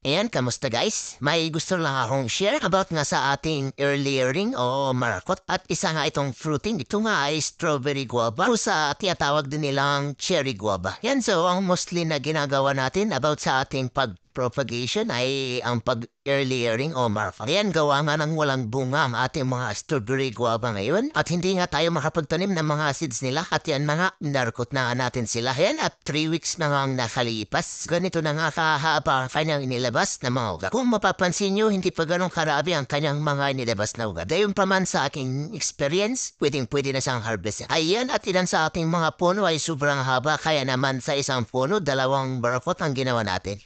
Ayan, kamusta guys? May gusto lang akong share about nga sa ating early ring o marakot at isa nga itong fruiting. Ito nga ay strawberry guava o sa tinatawag din nilang cherry guava. Yan, so ang mostly na ginagawa natin about sa ating pag-propagation ay ang pag-early ring o marakot. Ayan, gawa nga ng walang bunga ang ating mga strawberry guava ngayon at hindi nga tayo makapagtanim ng mga seeds nila at yan mga narakot na nga natin sila. Ayan, at 3 weeks na nga ang nakalipas. Ganito na nga kahaba kanyang inilabas na mga ugat. Kung mapapansin nyo, hindi pa ganun karami ang kanyang mga inilabas na ugat. Dayon pa man sa aking experience, pwede na siyang harvest. Ayan, at ilan sa ating mga puno ay sobrang haba, kaya naman sa isang puno, 2 barakot ang ginawa natin.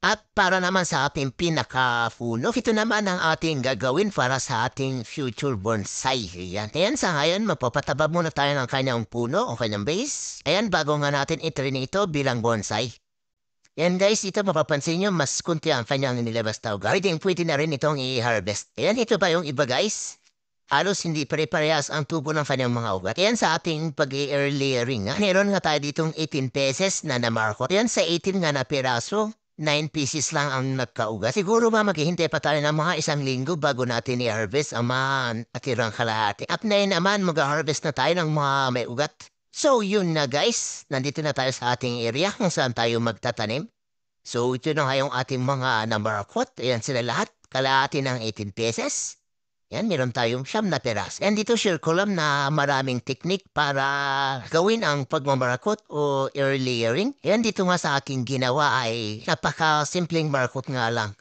At para naman sa ating pinaka-puno, ito naman ang ating gagawin para sa ating future bonsai. Ayan, sa ngayon, magpapataba muna tayo ng kanyang puno o kanyang base. Ayan, bago nga natin itrain ito bilang bonsai. Yan guys, ito mapapansin nyo, mas kunti ang kanyang nilabas na ugat. Pwede na rin itong i-harvest. Ayan, ito pa yung iba guys. Halos hindi pare-parehas ang tubo ng kanyang mga ugat. Ayan sa ating pag-early ring. Meron nga tayo ditong 18 pesos na namarkot. Ayan sa 18 nga na piraso. 9 pieces lang ang nagkaugat. Siguro maghihintay pa tayo ng mga 1 linggo bago natin i-harvest ang mga atirang kalahati. At ngayon naman, mag-harvest na tayo ng mga may ugat. So yun na guys, nandito na tayo sa ating area kung saan tayo magtatanim. So ito na nga yung ating mga namarkot. Ayan sila lahat, kalahati ng 18 pesos. Yan, meron tayong 9 na peras. And dito share ko lang na maraming technique para gawin ang pagmamarakot o early layering. Yan, dito nga sa aking ginawa ay napaka-simpleng marakot nga lang.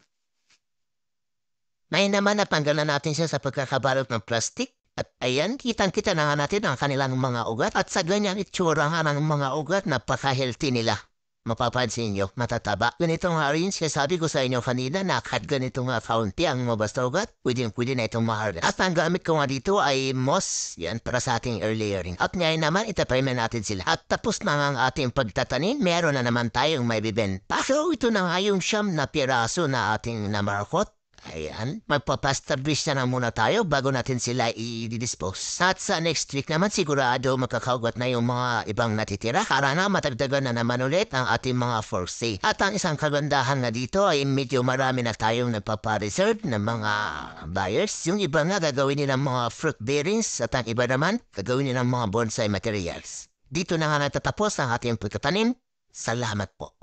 Ngayon naman natanggalan natin siya sa pagkakabalot ng plastic. At ayan, kitang-kita na nga natin ang kanilang mga ugat. At sa ganyan itsura nga ng mga ugat, napaka-healthy nila. Mapapansin nyo, matataba. Ganito nga rin, sabi ko sa inyo kanina na kahit ganito nga kaunti ang mabasta ugat, pwede na itong maharvest. At ang gamit ko nga dito ay moss, yan, para sa ating early layering. At ngayon naman, itapay na natin sila. At tapos na nga ang ating pagtatanim, meron na naman tayong may bibenta. So ito na nga yung 9 na piraso na ating namarkot. Ayan, magpapastablish na muna tayo bago natin sila i-dispose. At sa next week naman sigurado makakaugat na yung mga ibang natitira para na matagdagan na naman ulit ang ating mga forsay. At ang isang kagandahan na dito ay medyo marami na tayong nagpapareserve ng mga buyers. Yung iba nga gagawin nilang mga fruit bearings at ang iba naman gagawin nilang mga bonsai materials. Dito na nga natatapos ang ating pagtatanim. Salamat po.